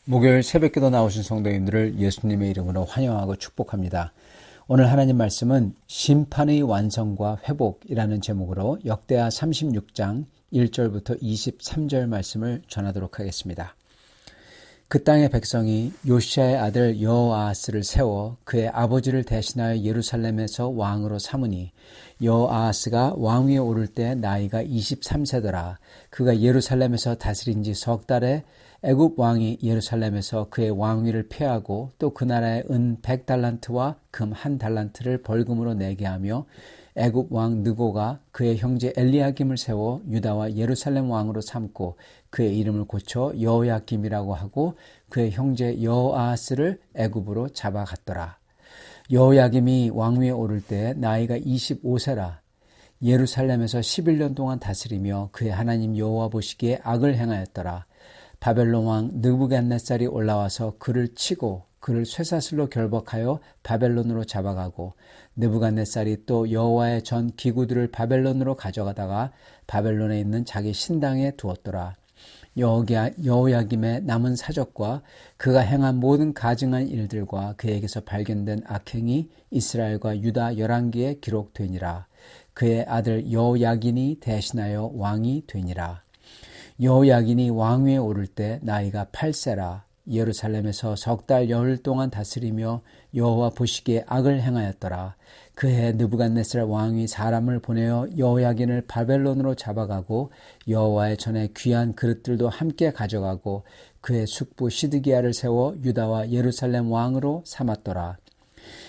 목요일 새벽기도 나오신 성도님들을 예수님의 이름으로 환영하고 축복합니다. 오늘 하나님 말씀은 심판의 완성과 회복이라는 제목으로 역대하 36장 1절부터 23절 말씀을 전하도록 하겠습니다. 그 땅의 백성이 요시아의 아들 여호아하스를 세워 그의 아버지를 대신하여 예루살렘에서 왕으로 삼으니 여호아하스가 왕위에 오를 때 나이가 23세더라. 그가 예루살렘에서 다스린 지 석 달에 애굽 왕이 예루살렘에서 그의 왕위를 폐하고 또 그 나라의 은 100달란트와 금 1달란트를 벌금으로 내게 하며 애굽 왕 느고가 그의 형제 엘리야김을 세워 유다와 예루살렘 왕으로 삼고 그의 이름을 고쳐 여호야김이라고 하고 그의 형제 여호아하스를 애굽으로 잡아갔더라. 여호야김이 왕위에 오를 때 나이가 25세라. 예루살렘에서 11년 동안 다스리며 그의 하나님 여호와 보시기에 악을 행하였더라. 바벨론 왕 느부갓네살이 올라와서 그를 치고 그를 쇠사슬로 결박하여 바벨론으로 잡아가고 느부갓네살이 또 여호와의 전 기구들을 바벨론으로 가져가다가 바벨론에 있는 자기 신당에 두었더라. 여호야김의 남은 사적과 그가 행한 모든 가증한 일들과 그에게서 발견된 악행이 이스라엘과 유다 열왕기에 기록되니라. 그의 아들 여호야긴이 대신하여 왕이 되니라. 여호야긴이 왕위에 오를 때 나이가 8세라. 예루살렘에서 석 달 열흘 동안 다스리며 여호와 보시기에 악을 행하였더라. 그해 느부갓네살 왕이 사람을 보내어 여호야긴을 바벨론으로 잡아가고 여호와의 전에 귀한 그릇들도 함께 가져가고 그의 숙부 시드기야를 세워 유다와 예루살렘 왕으로 삼았더라.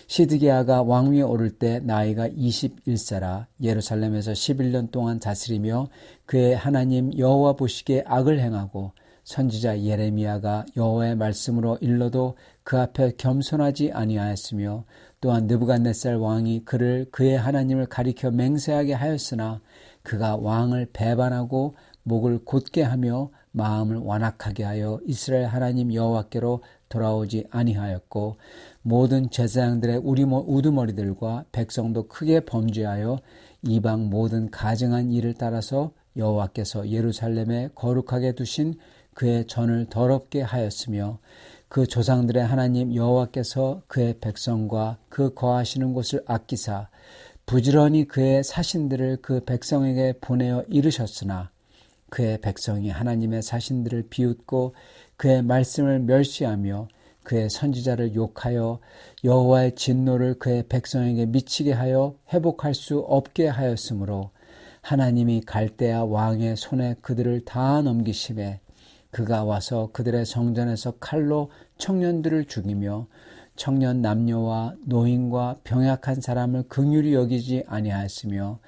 시드기야가 왕위에 오를 때 나이가 21세라. 예루살렘에서 11년 동안 다스리며 그의 하나님 여호와 보시기에 악을 행하고 선지자 예레미야가 여호와의 말씀으로 일러도 그 앞에 겸손하지 아니하였으며 또한 느부갓네살 왕이 그를 그의 하나님을 가리켜 맹세하게 하였으나 그가 왕을 배반하고 목을 곧게 하며 마음을 완악하게 하여 이스라엘 하나님 여호와께로 돌아오지 아니하였고 모든 제사장들의 우두머리들과 백성도 크게 범죄하여 이방 모든 가증한 일을 따라서 여호와께서 예루살렘에 거룩하게 두신 그의 전을 더럽게 하였으며 그 조상들의 하나님 여호와께서 그의 백성과 그 거하시는 곳을 아끼사 부지런히 그의 사신들을 그 백성에게 보내어 이르셨으나 그의 백성이 하나님의 사신들을 비웃고 그의 말씀을 멸시하며 그의 선지자를 욕하여 여호와의 진노를 그의 백성에게 미치게 하여 회복할 수 없게 하였으므로 하나님이 갈대아 왕의 손에 그들을 다 넘기심에 그가 와서 그들의 성전에서 칼로 청년들을 죽이며 청년 남녀와 노인과 병약한 사람을 긍휼히 여기지 아니하였으며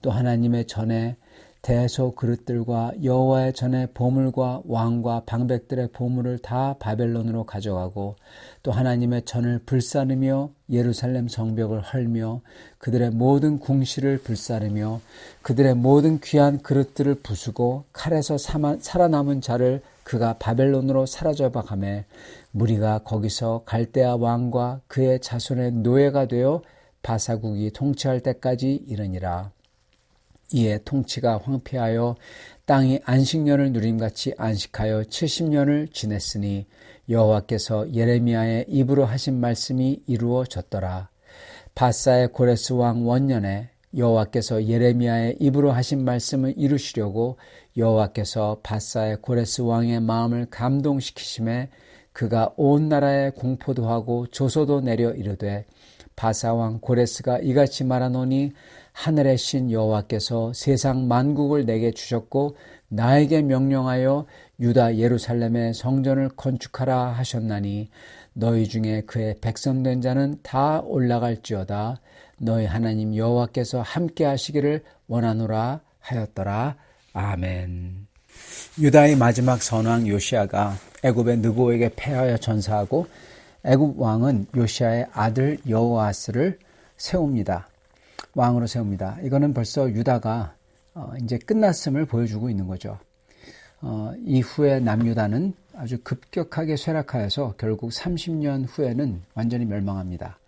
또 하나님의 전에 대소 그릇들과 여호와의 전에 보물과 왕과 방백들의 보물을 다 바벨론으로 가져가고 또 하나님의 전을 불사르며 예루살렘 성벽을 헐며 그들의 모든 궁실을 불사르며 그들의 모든 귀한 그릇들을 부수고 칼에서 살아남은 자를 그가 바벨론으로 사로잡아가매 무리가 거기서 갈대아 왕과 그의 자손의 노예가 되어 바사국이 통치할 때까지 이르니라. 이에 통치가 황폐하여 땅이 안식년을 누림같이 안식하여 70년을 지냈으니 여호와께서 예레미야의 입으로 하신 말씀이 이루어졌더라. 바사의 고레스 왕 원년에 여호와께서 예레미야의 입으로 하신 말씀을 이루시려고 여호와께서 바사의 고레스 왕의 마음을 감동시키심에 그가 온 나라에 공포도 하고 조소도 내려 이르되 바사 왕 고레스가 이같이 말하노니 하늘의 신 여호와께서 세상 만국을 내게 주셨고 나에게 명령하여 유다 예루살렘의 성전을 건축하라 하셨나니 너희 중에 그의 백성된 자는 다 올라갈지어다. 너희 하나님 여호와께서 함께 하시기를 원하노라 하였더라. 아멘. 유다의 마지막 선왕 요시아가 애굽의 느고에게 패하여 전사하고 애굽 왕은 요시아의 아들 여호아스를 세웁니다. 왕으로 세웁니다. 이거는 벌써 유다가 이제 끝났음을 보여주고 있는 거죠. 이후에 남유다는 아주 급격하게 쇠락하여서 결국 30년 후에는 완전히 멸망합니다.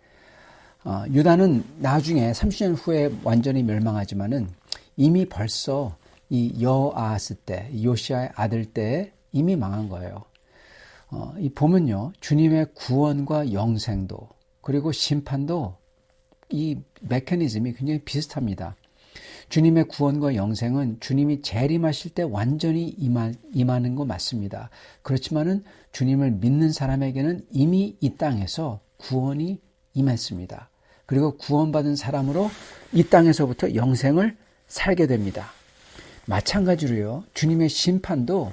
유다는 나중에 30년 후에 완전히 멸망하지만은 이미 벌써 이 여호아스 때, 요시아의 아들 때에 이미 망한 거예요. 이 보면요, 주님의 구원과 영생도 그리고 심판도 이 메커니즘이 굉장히 비슷합니다. 주님의 구원과 영생은 주님이 재림하실 때 완전히 임하는 거 맞습니다. 그렇지만은 주님을 믿는 사람에게는 이미 이 땅에서 구원이 임했습니다. 그리고 구원받은 사람으로 이 땅에서부터 영생을 살게 됩니다. 마찬가지로요, 주님의 심판도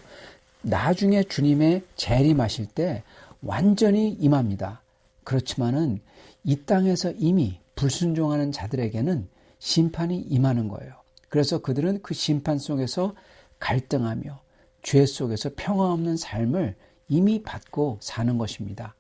나중에 주님의 재림하실 때 완전히 임합니다. 그렇지만은 이 땅에서 이미 불순종하는 자들에게는 심판이 임하는 거예요. 그래서 그들은 그 심판 속에서 갈등하며 죄 속에서 평화 없는 삶을 이미 받고 사는 것입니다.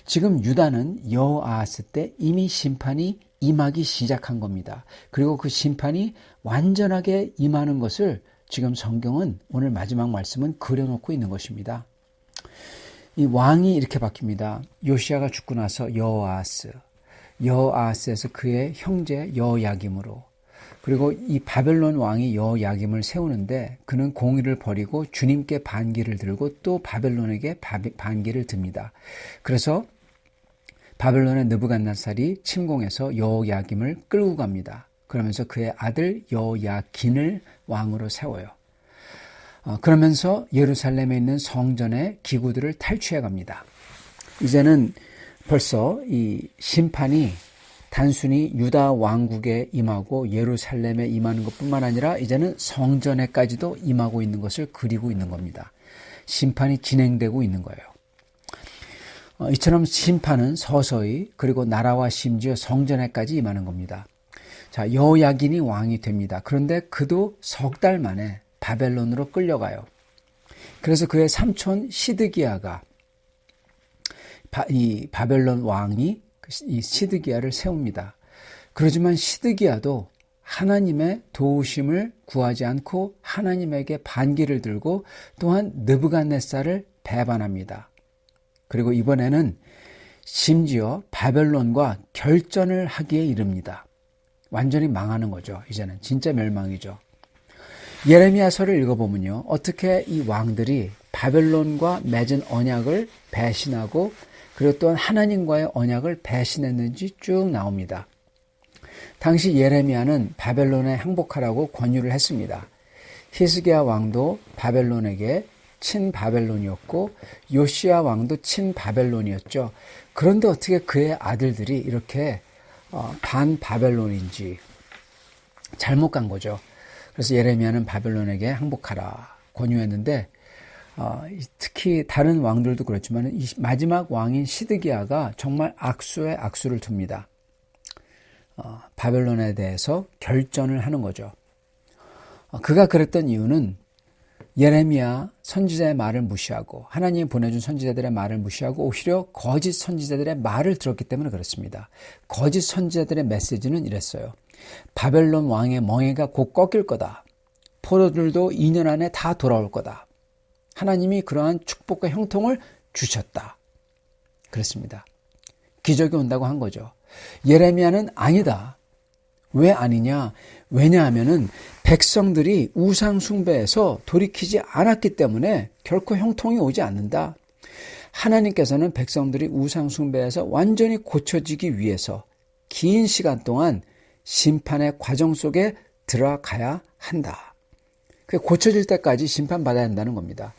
지금 유다는 여호아스 때 이미 심판이 임하기 시작한 겁니다. 그리고 그 심판이 완전하게 임하는 것을 지금 성경은 오늘 마지막 말씀은 그려놓고 있는 것입니다. 이 왕이 이렇게 바뀝니다. 요시아가 죽고 나서 여호아스에서 그의 형제 여호야김으로, 그리고 이 바벨론 왕이 여호야김을 세우는데 그는 공의를 버리고 주님께 반기를 들고 또 바벨론에게 반기를 듭니다. 그래서 바벨론의 느부갓네살이 침공해서 여호야김을 끌고 갑니다. 그러면서 그의 아들 여호야긴을 왕으로 세워요. 그러면서 예루살렘에 있는 성전의 기구들을 탈취해 갑니다. 이제는 벌써 이 심판이 단순히 유다 왕국에 임하고 예루살렘에 임하는 것뿐만 아니라 이제는 성전에까지도 임하고 있는 것을 그리고 있는 겁니다. 심판이 진행되고 있는 거예요. 이처럼 심판은 서서히 그리고 나라와 심지어 성전에까지 임하는 겁니다. 자, 여호야긴이 왕이 됩니다. 그런데 그도 석 달 만에 바벨론으로 끌려가요. 그래서 그의 삼촌 시드기야가 이 바벨론 왕이 이 시드기야를 세웁니다. 그러지만 시드기야도 하나님의 도우심을 구하지 않고 하나님에게 반기를 들고 또한 느부갓네살을 배반합니다. 그리고 이번에는 심지어 바벨론과 결전을 하기에 이릅니다. 완전히 망하는 거죠. 이제는 진짜 멸망이죠. 예레미야서를 읽어보면요, 어떻게 이 왕들이 바벨론과 맺은 언약을 배신하고 그리고 또한 하나님과의 언약을 배신했는지 쭉 나옵니다. 당시 예레미야는 바벨론에 항복하라고 권유를 했습니다. 히스기야 왕도 바벨론에게 친바벨론이었고 요시야 왕도 친바벨론이었죠. 그런데 어떻게 그의 아들들이 이렇게 반바벨론인지 잘못 간 거죠. 그래서 예레미야는 바벨론에게 항복하라 권유했는데 특히 다른 왕들도 그렇지만 이 마지막 왕인 시드기야가 정말 악수에 악수를 둡니다. 바벨론에 대해서 결전을 하는 거죠. 그가 그랬던 이유는 예레미야 선지자의 말을 무시하고 하나님이 보내준 선지자들의 말을 무시하고 오히려 거짓 선지자들의 말을 들었기 때문에 그렇습니다. 거짓 선지자들의 메시지는 이랬어요. 바벨론 왕의 멍에가 곧 꺾일 거다. 포로들도 2년 안에 다 돌아올 거다. 하나님이 그러한 축복과 형통을 주셨다. 그렇습니다. 기적이 온다고 한 거죠. 예레미야는 아니다. 왜 아니냐? 왜냐하면은 백성들이 우상 숭배에서 돌이키지 않았기 때문에 결코 형통이 오지 않는다. 하나님께서는 백성들이 우상 숭배에서 완전히 고쳐지기 위해서 긴 시간 동안 심판의 과정 속에 들어가야 한다. 고쳐질 때까지 심판받아야 한다는 겁니다.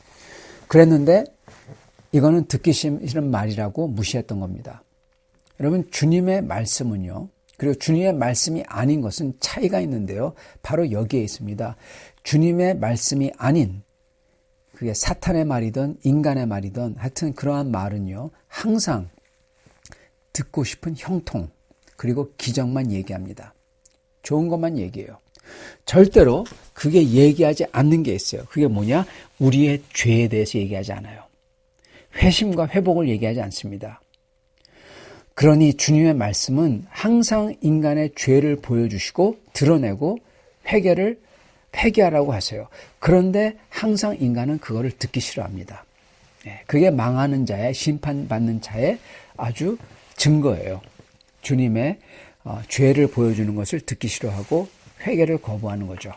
그랬는데 이거는 듣기 싫은 말이라고 무시했던 겁니다. 여러분, 주님의 말씀은요, 그리고 주님의 말씀이 아닌 것은 차이가 있는데요. 바로 여기에 있습니다. 주님의 말씀이 아닌, 그게 사탄의 말이든 인간의 말이든 하여튼 그러한 말은요, 항상 듣고 싶은 형통, 그리고 기적만 얘기합니다. 좋은 것만 얘기해요. 절대로 그게 얘기하지 않는 게 있어요. 그게 뭐냐? 우리의 죄에 대해서 얘기하지 않아요. 회심과 회복을 얘기하지 않습니다. 그러니 주님의 말씀은 항상 인간의 죄를 보여주시고 드러내고 회개하라고 하세요. 그런데 항상 인간은 그거를 듣기 싫어합니다. 그게 망하는 자의, 심판받는 자의 아주 증거예요. 주님의 죄를 보여주는 것을 듣기 싫어하고 회개를 거부하는 거죠.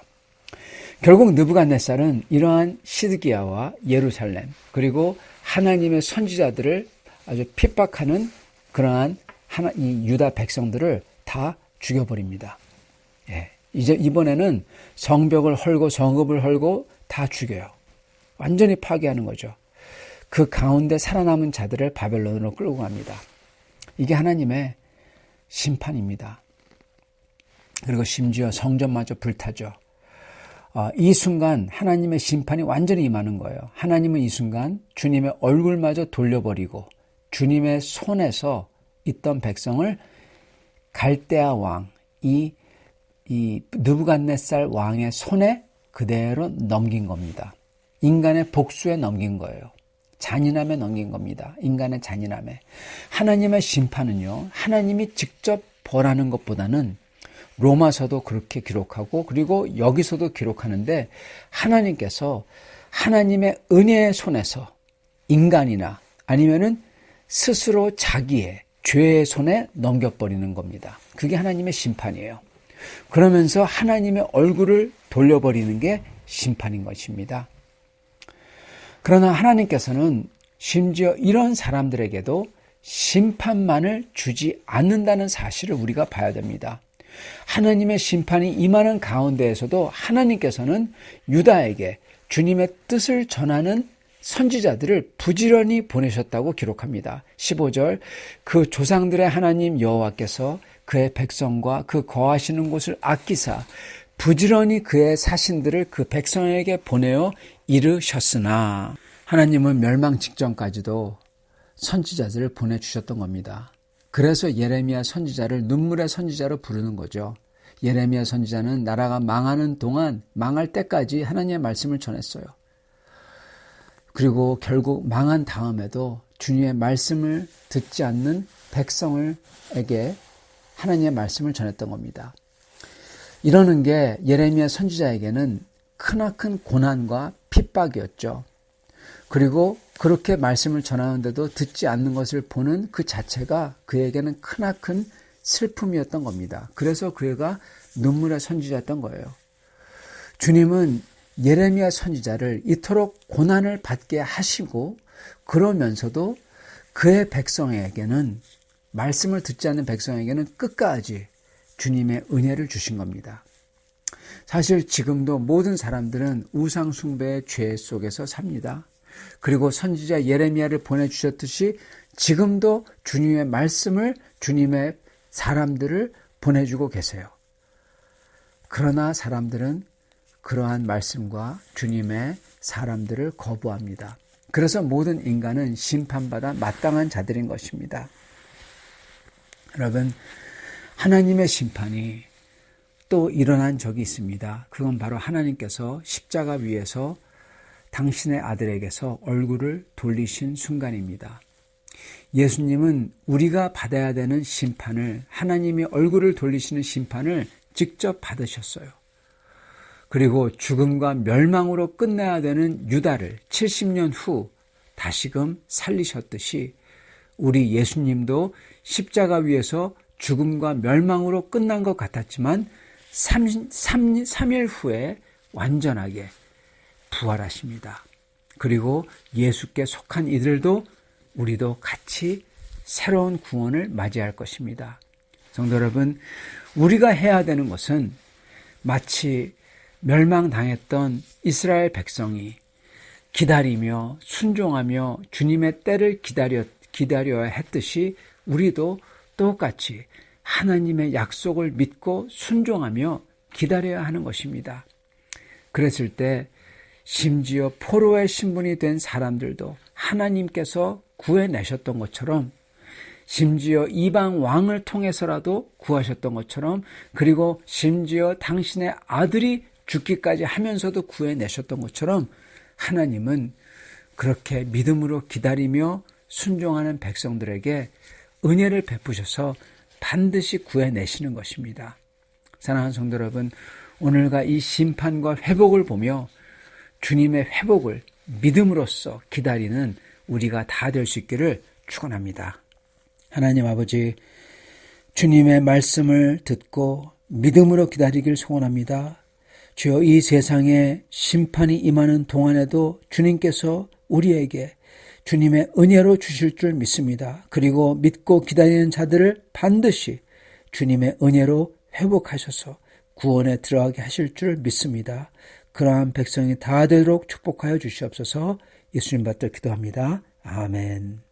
결국 느부갓네살은 이러한 시드기야와 예루살렘 그리고 하나님의 선지자들을 아주 핍박하는 그러한 이 유다 백성들을 다 죽여버립니다. 이제 이번에는 성벽을 헐고 성읍을 헐고 다 죽여요. 완전히 파괴하는 거죠. 그 가운데 살아남은 자들을 바벨론으로 끌고 갑니다. 이게 하나님의 심판입니다. 그리고 심지어 성전마저 불타죠. 이 순간 하나님의 심판이 완전히 임하는 거예요. 하나님은 이 순간 주님의 얼굴마저 돌려버리고 주님의 손에서 있던 백성을 갈대아 왕, 이 느부갓네살 왕의 손에 그대로 넘긴 겁니다. 인간의 복수에 넘긴 거예요. 잔인함에 넘긴 겁니다. 인간의 잔인함에. 하나님의 심판은요, 하나님이 직접 벌하는 것보다는 로마서도 그렇게 기록하고 그리고 여기서도 기록하는데 하나님께서 하나님의 은혜의 손에서 인간이나 아니면은 스스로 자기의 죄의 손에 넘겨버리는 겁니다. 그게 하나님의 심판이에요. 그러면서 하나님의 얼굴을 돌려버리는 게 심판인 것입니다. 그러나 하나님께서는 심지어 이런 사람들에게도 심판만을 주지 않는다는 사실을 우리가 봐야 됩니다. 하나님의 심판이 임하는 가운데에서도 하나님께서는 유다에게 주님의 뜻을 전하는 선지자들을 부지런히 보내셨다고 기록합니다. 15절, 그 조상들의 하나님 여호와께서 그의 백성과 그 거하시는 곳을 아끼사 부지런히 그의 사신들을 그 백성에게 보내어 이르셨으나 하나님은 멸망 직전까지도 선지자들을 보내주셨던 겁니다. 그래서 예레미야 선지자를 눈물의 선지자로 부르는 거죠. 예레미야 선지자는 나라가 망하는 동안 망할 때까지 하나님의 말씀을 전했어요. 그리고 결국 망한 다음에도 주님의 말씀을 듣지 않는 백성에게 하나님의 말씀을 전했던 겁니다. 이러는 게 예레미야 선지자에게는 크나큰 고난과 핍박이었죠. 그리고 그렇게 말씀을 전하는데도 듣지 않는 것을 보는 그 자체가 그에게는 크나큰 슬픔이었던 겁니다. 그래서 그가 눈물의 선지자였던 거예요. 주님은 예레미야 선지자를 이토록 고난을 받게 하시고 그러면서도 그의 백성에게는 말씀을 듣지 않는 백성에게는 끝까지 주님의 은혜를 주신 겁니다. 사실 지금도 모든 사람들은 우상 숭배의 죄 속에서 삽니다. 그리고 선지자 예레미야를 보내주셨듯이 지금도 주님의 말씀을 주님의 사람들을 보내주고 계세요. 그러나 사람들은 그러한 말씀과 주님의 사람들을 거부합니다. 그래서 모든 인간은 심판받아 마땅한 자들인 것입니다. 여러분, 하나님의 심판이 또 일어난 적이 있습니다. 그건 바로 하나님께서 십자가 위에서 당신의 아들에게서 얼굴을 돌리신 순간입니다. 예수님은 우리가 받아야 되는 심판을, 하나님이 얼굴을 돌리시는 심판을 직접 받으셨어요. 그리고 죽음과 멸망으로 끝내야 되는 유다를 70년 후 다시금 살리셨듯이 우리 예수님도 십자가 위에서 죽음과 멸망으로 끝난 것 같았지만 3일 후에 완전하게 부활하십니다. 그리고 예수께 속한 이들도 우리도 같이 새로운 구원을 맞이할 것입니다. 성도 여러분, 우리가 해야 되는 것은 마치 멸망당했던 이스라엘 백성이 기다리며 순종하며 주님의 때를 기다려야 했듯이 우리도 똑같이 하나님의 약속을 믿고 순종하며 기다려야 하는 것입니다. 그랬을 때 심지어 포로의 신분이 된 사람들도 하나님께서 구해내셨던 것처럼 심지어 이방 왕을 통해서라도 구하셨던 것처럼, 그리고 심지어 당신의 아들이 죽기까지 하면서도 구해내셨던 것처럼 하나님은 그렇게 믿음으로 기다리며 순종하는 백성들에게 은혜를 베푸셔서 반드시 구해내시는 것입니다. 사랑하는 성도 여러분, 오늘과 이 심판과 회복을 보며 주님의 회복을 믿음으로써 기다리는 우리가 다 될 수 있기를 축원합니다. 하나님 아버지, 주님의 말씀을 듣고 믿음으로 기다리길 소원합니다. 주여, 이 세상에 심판이 임하는 동안에도 주님께서 우리에게 주님의 은혜로 주실 줄 믿습니다. 그리고 믿고 기다리는 자들을 반드시 주님의 은혜로 회복하셔서 구원에 들어가게 하실 줄 믿습니다. 그러한 백성이 다 되도록 축복하여 주시옵소서. 예수님 받들어 기도합니다. 아멘.